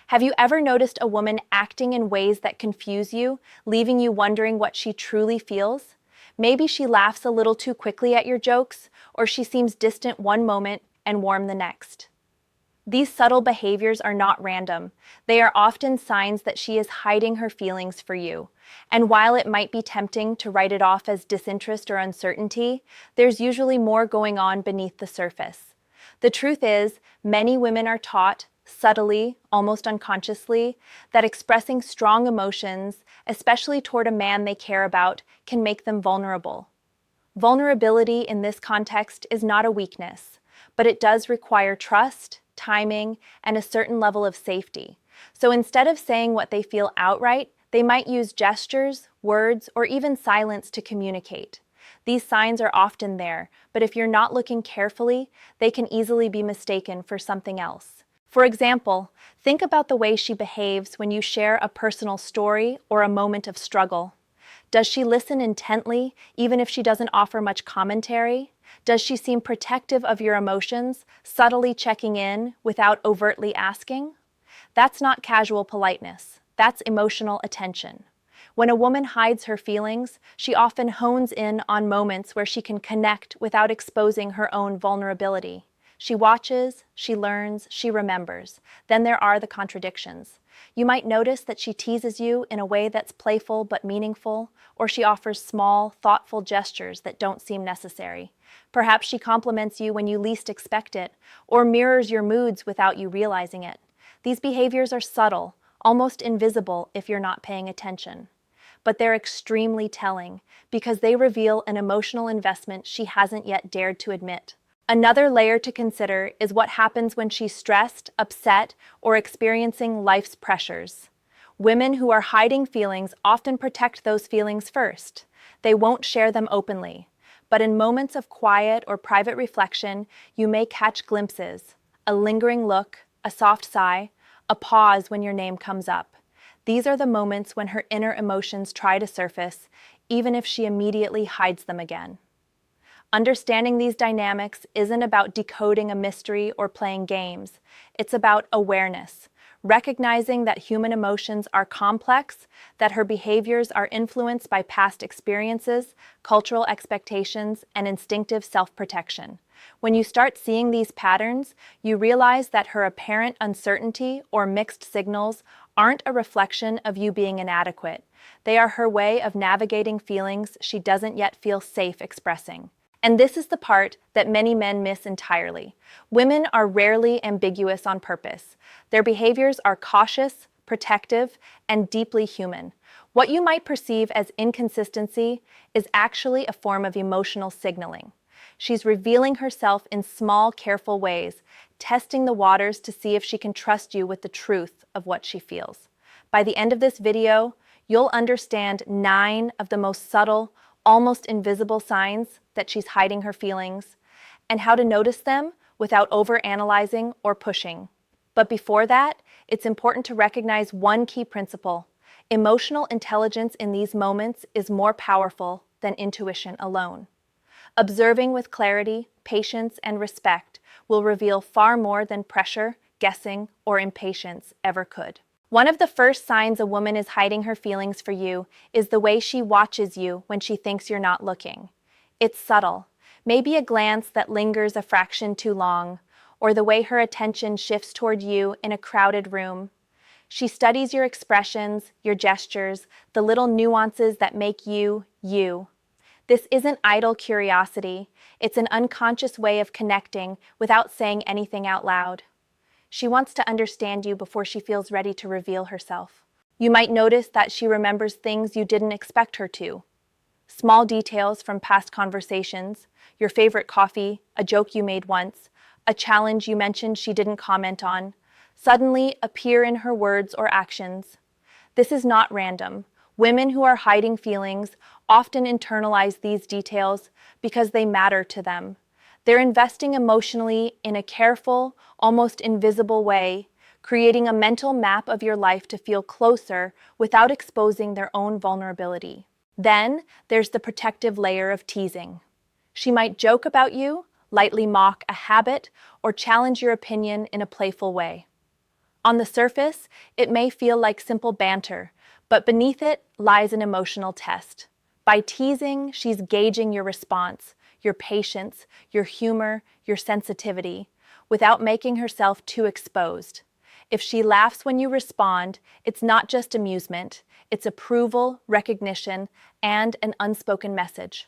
Have you ever noticed a woman acting in ways that confuse you, leaving you wondering what she truly feels? Maybe she laughs a little too quickly at your jokes, or she seems distant one moment and warm the next. These subtle behaviors are not random. They are often signs that she is hiding her feelings for you. And while it might be tempting to write it off as disinterest or uncertainty, there's usually more going on beneath the surface. The truth is, many women are taught, subtly, almost unconsciously, that expressing strong emotions, especially toward a man they care about, can make them vulnerable. Vulnerability in this context is not a weakness, but it does require trust, timing, and a certain level of safety. So instead of saying what they feel outright, they might use gestures, words, or even silence to communicate. These signs are often there, but if you're not looking carefully, they can easily be mistaken for something else. For example, think about the way she behaves when you share a personal story or a moment of struggle. Does she listen intently, even if she doesn't offer much commentary? Does she seem protective of your emotions, subtly checking in without overtly asking? That's not casual politeness. That's emotional attention. When a woman hides her feelings, she often hones in on moments where she can connect without exposing her own vulnerability. She watches, she learns, she remembers. Then there are the contradictions. You might notice that she teases you in a way that's playful but meaningful, or she offers small, thoughtful gestures that don't seem necessary. Perhaps she compliments you when you least expect it, or mirrors your moods without you realizing it. These behaviors are subtle, almost invisible if you're not paying attention. But they're extremely telling, because they reveal an emotional investment she hasn't yet dared to admit. Another layer to consider is what happens when she's stressed, upset, or experiencing life's pressures. Women who are hiding feelings often protect those feelings first. They won't share them openly. But in moments of quiet or private reflection, you may catch glimpses, a lingering look, a soft sigh, a pause when your name comes up. These are the moments when her inner emotions try to surface, even if she immediately hides them again. Understanding these dynamics isn't about decoding a mystery or playing games. It's about awareness, recognizing that human emotions are complex, that her behaviors are influenced by past experiences, cultural expectations, and instinctive self-protection. When you start seeing these patterns, you realize that her apparent uncertainty or mixed signals aren't a reflection of you being inadequate. They are her way of navigating feelings she doesn't yet feel safe expressing. And this is the part that many men miss entirely. Women are rarely ambiguous on purpose. Their behaviors are cautious, protective, and deeply human. What you might perceive as inconsistency is actually a form of emotional signaling. She's revealing herself in small, careful ways, testing the waters to see if she can trust you with the truth of what she feels. By the end of this video, you'll understand 9 of the most subtle, almost invisible signs that she's hiding her feelings, and how to notice them without overanalyzing or pushing. But before that, it's important to recognize one key principle. Emotional intelligence in these moments is more powerful than intuition alone. Observing with clarity, patience, and respect will reveal far more than pressure, guessing, or impatience ever could. One of the first signs a woman is hiding her feelings for you is the way she watches you when she thinks you're not looking. It's subtle, maybe a glance that lingers a fraction too long, or the way her attention shifts toward you in a crowded room. She studies your expressions, your gestures, the little nuances that make you, you. This isn't idle curiosity, it's an unconscious way of connecting without saying anything out loud. She wants to understand you before she feels ready to reveal herself. You might notice that she remembers things you didn't expect her to. Small details from past conversations, your favorite coffee, a joke you made once, a challenge you mentioned she didn't comment on, suddenly appear in her words or actions. This is not random. Women who are hiding feelings often internalize these details because they matter to them. They're investing emotionally in a careful, almost invisible way, creating a mental map of your life to feel closer without exposing their own vulnerability. Then there's the protective layer of teasing. She might joke about you, lightly mock a habit, or challenge your opinion in a playful way. On the surface, it may feel like simple banter, but beneath it lies an emotional test. By teasing, she's gauging your response, your patience, your humor, your sensitivity, without making herself too exposed. If she laughs when you respond, it's not just amusement, it's approval, recognition, and an unspoken message.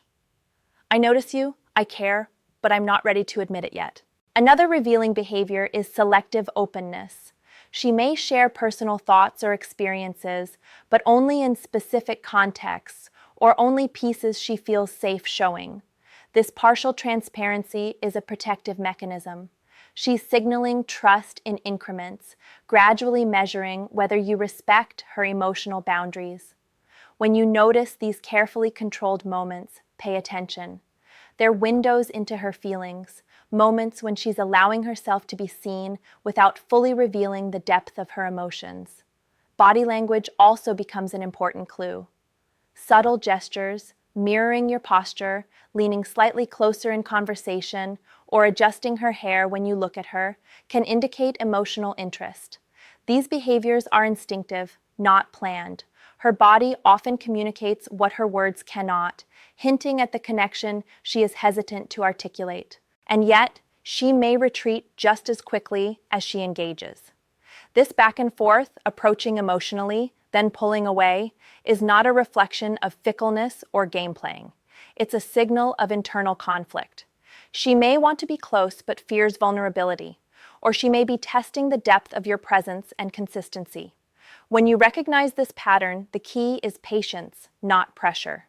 I notice you, I care, but I'm not ready to admit it yet. Another revealing behavior is selective openness. She may share personal thoughts or experiences, but only in specific contexts or only pieces she feels safe showing. This partial transparency is a protective mechanism. She's signaling trust in increments, gradually measuring whether you respect her emotional boundaries. When you notice these carefully controlled moments, pay attention. They're windows into her feelings, moments when she's allowing herself to be seen without fully revealing the depth of her emotions. Body language also becomes an important clue. Subtle gestures, mirroring your posture, leaning slightly closer in conversation, or adjusting her hair when you look at her, can indicate emotional interest. These behaviors are instinctive, not planned. Her body often communicates what her words cannot, hinting at the connection she is hesitant to articulate. And yet, she may retreat just as quickly as she engages. This back and forth, approaching emotionally, then pulling away, is not a reflection of fickleness or game playing. It's a signal of internal conflict. She may want to be close but fears vulnerability, or she may be testing the depth of your presence and consistency. When you recognize this pattern, the key is patience, not pressure.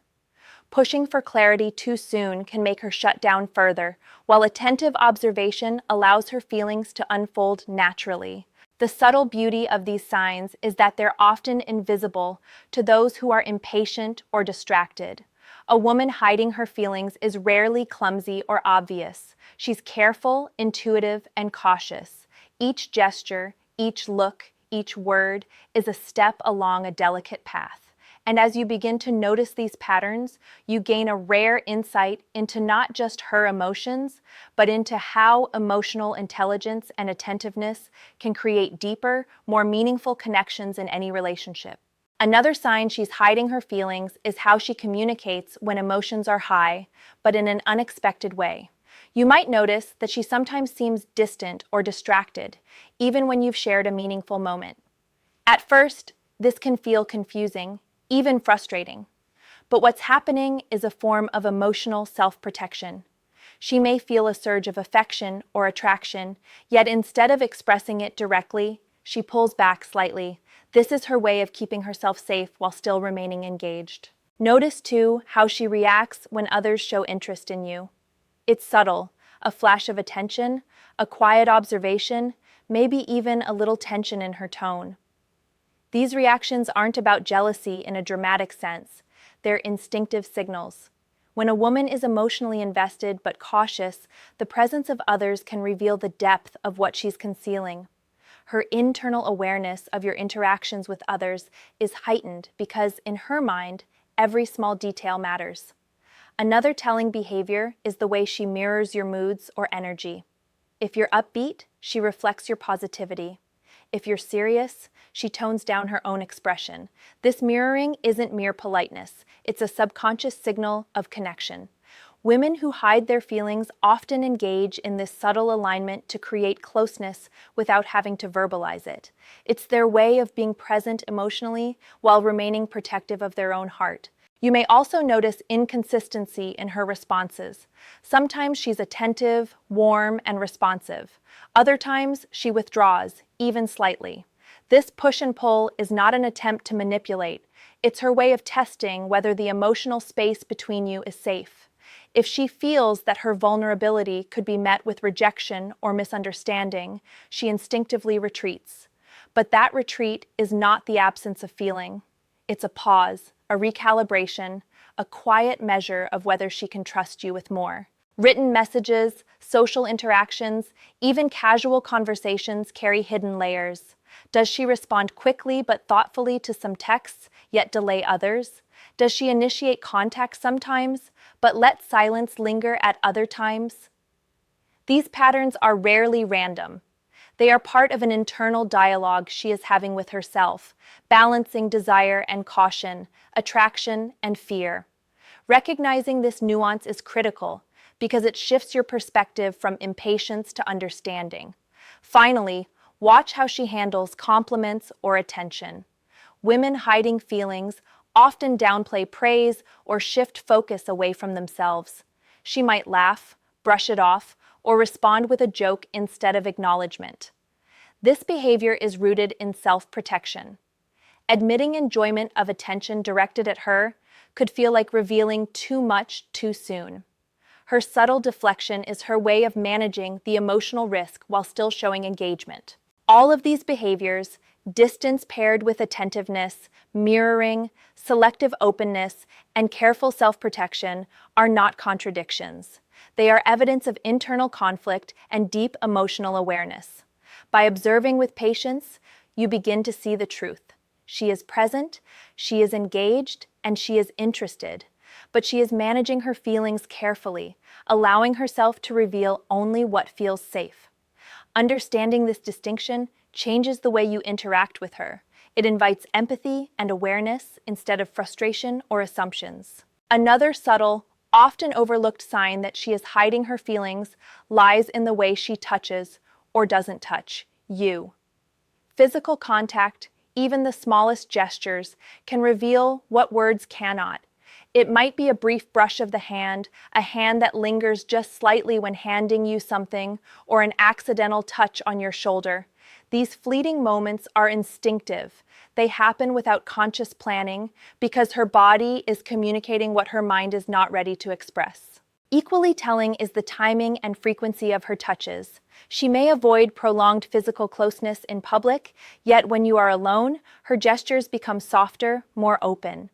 Pushing for clarity too soon can make her shut down further, while attentive observation allows her feelings to unfold naturally. The subtle beauty of these signs is that they're often invisible to those who are impatient or distracted. A woman hiding her feelings is rarely clumsy or obvious. She's careful, intuitive, and cautious. Each gesture, each look, each word is a step along a delicate path. And as you begin to notice these patterns, you gain a rare insight into not just her emotions, but into how emotional intelligence and attentiveness can create deeper, more meaningful connections in any relationship. Another sign she's hiding her feelings is how she communicates when emotions are high, but in an unexpected way. You might notice that she sometimes seems distant or distracted, even when you've shared a meaningful moment. At first, this can feel confusing, even frustrating. But what's happening is a form of emotional self-protection. She may feel a surge of affection or attraction, yet instead of expressing it directly, she pulls back slightly. This is her way of keeping herself safe while still remaining engaged. Notice, too, how she reacts when others show interest in you. It's subtle, a flash of attention, a quiet observation, maybe even a little tension in her tone. These reactions aren't about jealousy in a dramatic sense. They're instinctive signals. When a woman is emotionally invested but cautious, the presence of others can reveal the depth of what she's concealing. Her internal awareness of your interactions with others is heightened because, in her mind, every small detail matters. Another telling behavior is the way she mirrors your moods or energy. If you're upbeat, she reflects your positivity. If you're serious, she tones down her own expression. This mirroring isn't mere politeness. It's a subconscious signal of connection. Women who hide their feelings often engage in this subtle alignment to create closeness without having to verbalize it. It's their way of being present emotionally while remaining protective of their own heart. You may also notice inconsistency in her responses. Sometimes she's attentive, warm, and responsive. Other times, she withdraws, even slightly. This push and pull is not an attempt to manipulate. It's her way of testing whether the emotional space between you is safe. If she feels that her vulnerability could be met with rejection or misunderstanding, she instinctively retreats. But that retreat is not the absence of feeling. It's a pause, a recalibration, a quiet measure of whether she can trust you with more. Written messages, social interactions, even casual conversations carry hidden layers. Does she respond quickly but thoughtfully to some texts, yet delay others? Does she initiate contact sometimes, but let silence linger at other times? These patterns are rarely random. They are part of an internal dialogue she is having with herself, balancing desire and caution, attraction and fear. Recognizing this nuance is critical because it shifts your perspective from impatience to understanding. Finally, watch how she handles compliments or attention. Women hiding feelings often downplay praise or shift focus away from themselves. She might laugh, brush it off, or respond with a joke instead of acknowledgement. This behavior is rooted in self-protection. Admitting enjoyment of attention directed at her could feel like revealing too much too soon. Her subtle deflection is her way of managing the emotional risk while still showing engagement. All of these behaviors, distance paired with attentiveness, mirroring, selective openness, and careful self-protection, are not contradictions. They are evidence of internal conflict and deep emotional awareness. By observing with patience, you begin to see the truth. She is present, she is engaged, and she is interested. But she is managing her feelings carefully, allowing herself to reveal only what feels safe. Understanding this distinction changes the way you interact with her. It invites empathy and awareness instead of frustration or assumptions. Another subtle, often overlooked sign that she is hiding her feelings lies in the way she touches or doesn't touch you. Physical contact, even the smallest gestures, can reveal what words cannot. It might be a brief brush of the hand, a hand that lingers just slightly when handing you something, or an accidental touch on your shoulder. These fleeting moments are instinctive. They happen without conscious planning because her body is communicating what her mind is not ready to express. Equally telling is the timing and frequency of her touches. She may avoid prolonged physical closeness in public, yet when you are alone, her gestures become softer, more open.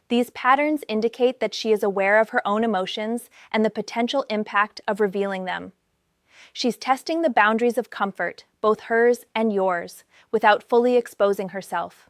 These patterns indicate that she is aware of her own emotions and the potential impact of revealing them. She's testing the boundaries of comfort, both hers and yours, without fully exposing herself.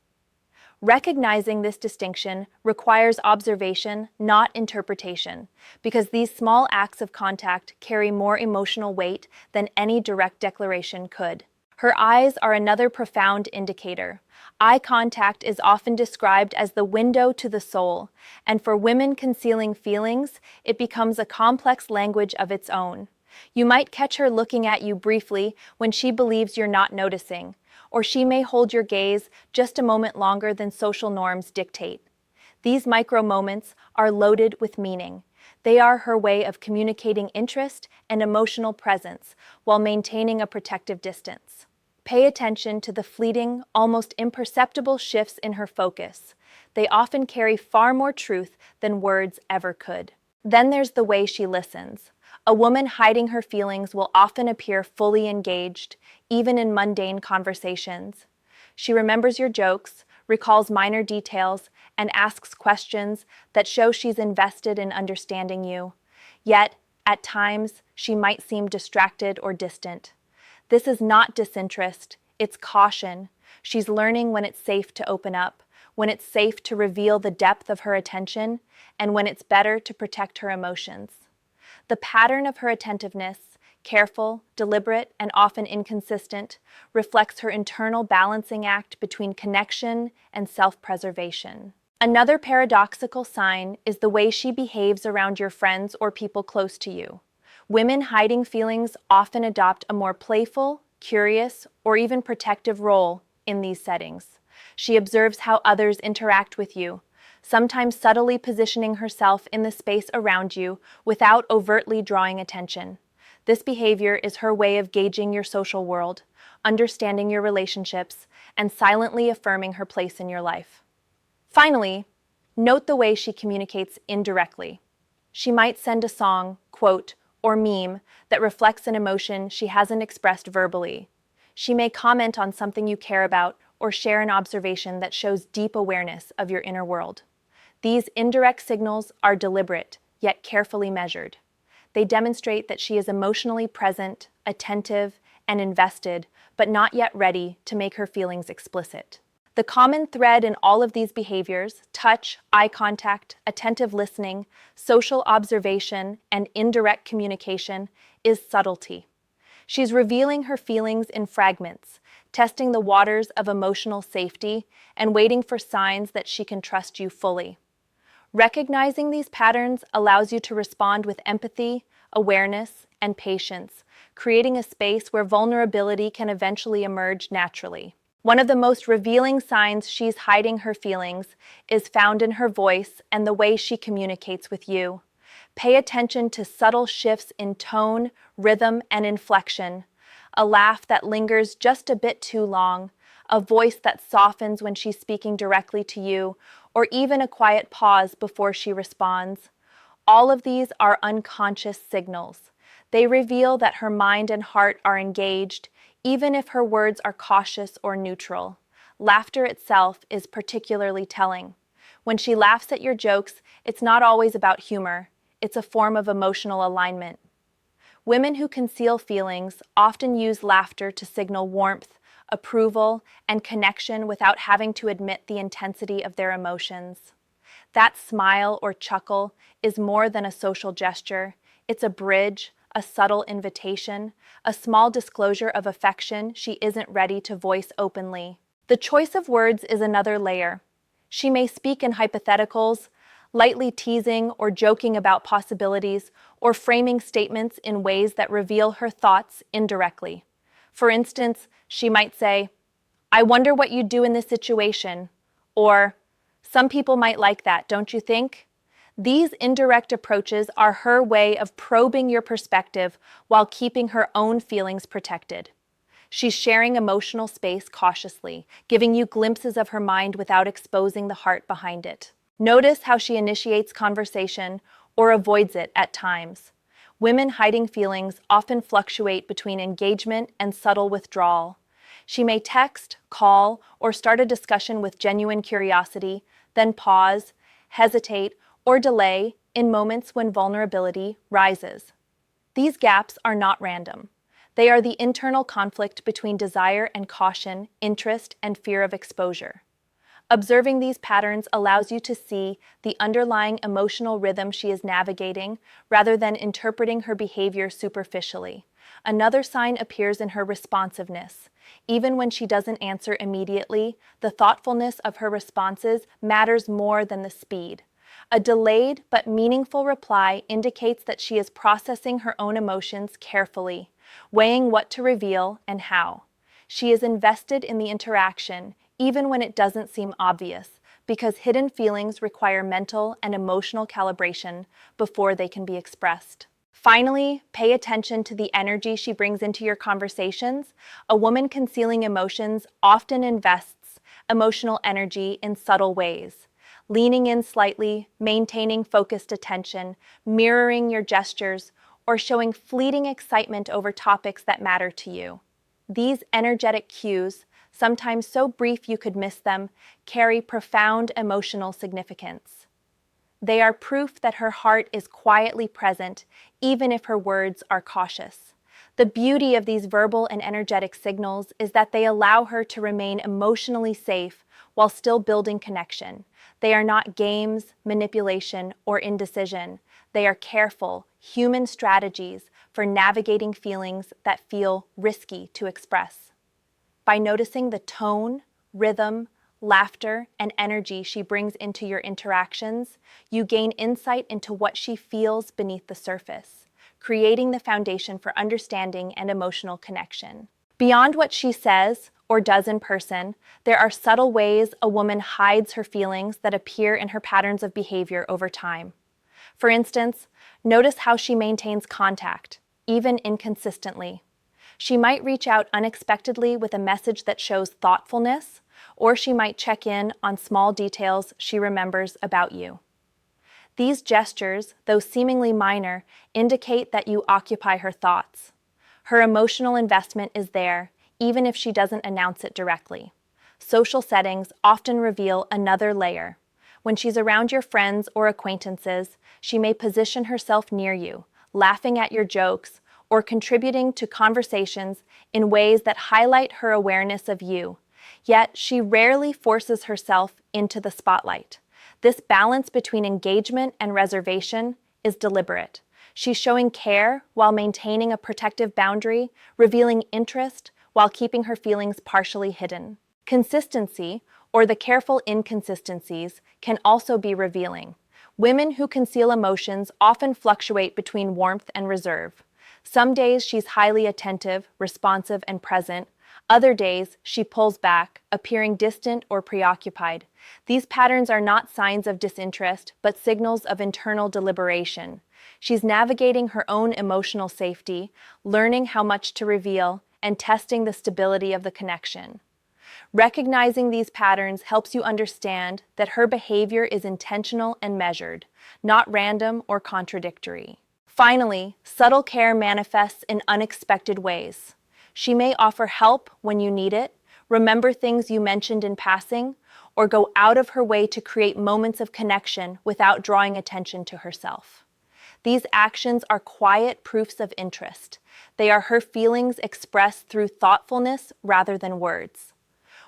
Recognizing this distinction requires observation, not interpretation, because these small acts of contact carry more emotional weight than any direct declaration could. Her eyes are another profound indicator. Eye contact is often described as the window to the soul, and for women concealing feelings, it becomes a complex language of its own. You might catch her looking at you briefly when she believes you're not noticing, or she may hold your gaze just a moment longer than social norms dictate. These micro moments are loaded with meaning. They are her way of communicating interest and emotional presence while maintaining a protective distance. Pay attention to the fleeting, almost imperceptible shifts in her focus. They often carry far more truth than words ever could. Then there's the way she listens. A woman hiding her feelings will often appear fully engaged, even in mundane conversations. She remembers your jokes, recalls minor details, and asks questions that show she's invested in understanding you. Yet, at times, she might seem distracted or distant. This is not disinterest, it's caution. She's learning when it's safe to open up, when it's safe to reveal the depth of her attention, and when it's better to protect her emotions. The pattern of her attentiveness, careful, deliberate, and often inconsistent, reflects her internal balancing act between connection and self-preservation. Another paradoxical sign is the way she behaves around your friends or people close to you. Women hiding feelings often adopt a more playful, curious, or even protective role in these settings. She observes how others interact with you, sometimes subtly positioning herself in the space around you without overtly drawing attention. This behavior is her way of gauging your social world, understanding your relationships, and silently affirming her place in your life. Finally, note the way she communicates indirectly. She might send a song, quote, or meme that reflects an emotion she hasn't expressed verbally. She may comment on something you care about or share an observation that shows deep awareness of your inner world. These indirect signals are deliberate, yet carefully measured. They demonstrate that she is emotionally present, attentive, and invested, but not yet ready to make her feelings explicit. The common thread in all of these behaviors, touch, eye contact, attentive listening, social observation, and indirect communication, is subtlety. She's revealing her feelings in fragments, testing the waters of emotional safety and waiting for signs that she can trust you fully. Recognizing these patterns allows you to respond with empathy, awareness, and patience, creating a space where vulnerability can eventually emerge naturally. One of the most revealing signs she's hiding her feelings is found in her voice and the way she communicates with you. Pay attention to subtle shifts in tone, rhythm, and inflection. A laugh that lingers just a bit too long, a voice that softens when she's speaking directly to you, or even a quiet pause before she responds. All of these are unconscious signals. They reveal that her mind and heart are engaged, even if her words are cautious or neutral. Laughter itself is particularly telling. When she laughs at your jokes, it's not always about humor. It's a form of emotional alignment. Women who conceal feelings often use laughter to signal warmth, approval, and connection without having to admit the intensity of their emotions. That smile or chuckle is more than a social gesture. It's a bridge, a subtle invitation, a small disclosure of affection she isn't ready to voice openly. The choice of words is another layer. She may speak in hypotheticals, lightly teasing or joking about possibilities, or framing statements in ways that reveal her thoughts indirectly. For instance, she might say, "I wonder what you'd do in this situation," or "Some people might like that, don't you think?" These indirect approaches are her way of probing your perspective while keeping her own feelings protected. She's sharing emotional space cautiously, giving you glimpses of her mind without exposing the heart behind it. Notice how she initiates conversation or avoids it at times. Women hiding feelings often fluctuate between engagement and subtle withdrawal. She may text, call, or start a discussion with genuine curiosity, then pause, hesitate, or delay in moments when vulnerability rises. These gaps are not random. They are the internal conflict between desire and caution, interest and fear of exposure. Observing these patterns allows you to see the underlying emotional rhythm she is navigating rather than interpreting her behavior superficially. Another sign appears in her responsiveness. Even when she doesn't answer immediately, the thoughtfulness of her responses matters more than the speed. A delayed but meaningful reply indicates that she is processing her own emotions carefully, weighing what to reveal and how. She is invested in the interaction, even when it doesn't seem obvious, because hidden feelings require mental and emotional calibration before they can be expressed. Finally, pay attention to the energy she brings into your conversations. A woman concealing emotions often invests emotional energy in subtle ways. Leaning in slightly, maintaining focused attention, mirroring your gestures, or showing fleeting excitement over topics that matter to you. These energetic cues, sometimes so brief you could miss them, carry profound emotional significance. They are proof that her heart is quietly present, even if her words are cautious. The beauty of these verbal and energetic signals is that they allow her to remain emotionally safe while still building connection. They are not games, manipulation, or indecision. They are careful, human strategies for navigating feelings that feel risky to express. By noticing the tone, rhythm, laughter, and energy she brings into your interactions, you gain insight into what she feels beneath the surface, creating the foundation for understanding and emotional connection. Beyond what she says or does in person, there are subtle ways a woman hides her feelings that appear in her patterns of behavior over time. For instance, notice how she maintains contact, even inconsistently. She might reach out unexpectedly with a message that shows thoughtfulness, or she might check in on small details she remembers about you. These gestures, though seemingly minor, indicate that you occupy her thoughts. Her emotional investment is there, even if she doesn't announce it directly. Social settings often reveal another layer. When she's around your friends or acquaintances, she may position herself near you, laughing at your jokes, or contributing to conversations in ways that highlight her awareness of you. Yet, she rarely forces herself into the spotlight. This balance between engagement and reservation is deliberate. She's showing care while maintaining a protective boundary, revealing interest while keeping her feelings partially hidden. Consistency, or the careful inconsistencies, can also be revealing. Women who conceal emotions often fluctuate between warmth and reserve. Some days she's highly attentive, responsive, and present. Other days she pulls back, appearing distant or preoccupied. These patterns are not signs of disinterest, but signals of internal deliberation. She's navigating her own emotional safety, learning how much to reveal, and testing the stability of the connection. Recognizing these patterns helps you understand that her behavior is intentional and measured, not random or contradictory. Finally, subtle care manifests in unexpected ways. She may offer help when you need it, remember things you mentioned in passing, or go out of her way to create moments of connection without drawing attention to herself. These actions are quiet proofs of interest. They are her feelings expressed through thoughtfulness rather than words.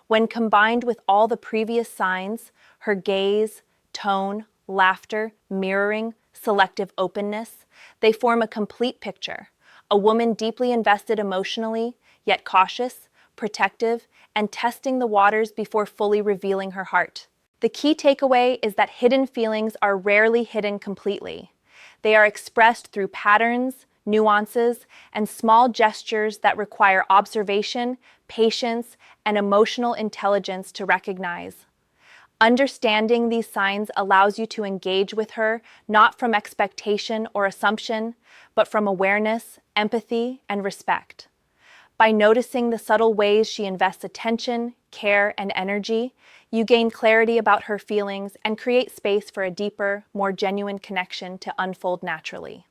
When combined with all the previous signs, her gaze, tone, laughter, mirroring, selective openness, they form a complete picture. A woman deeply invested emotionally, yet cautious, protective, and testing the waters before fully revealing her heart. The key takeaway is that hidden feelings are rarely hidden completely. They are expressed through patterns, nuances, and small gestures that require observation, patience, and emotional intelligence to recognize. Understanding these signs allows you to engage with her not from expectation or assumption, but from awareness, empathy, and respect. By noticing the subtle ways she invests attention, care, and energy, you gain clarity about her feelings and create space for a deeper, more genuine connection to unfold naturally.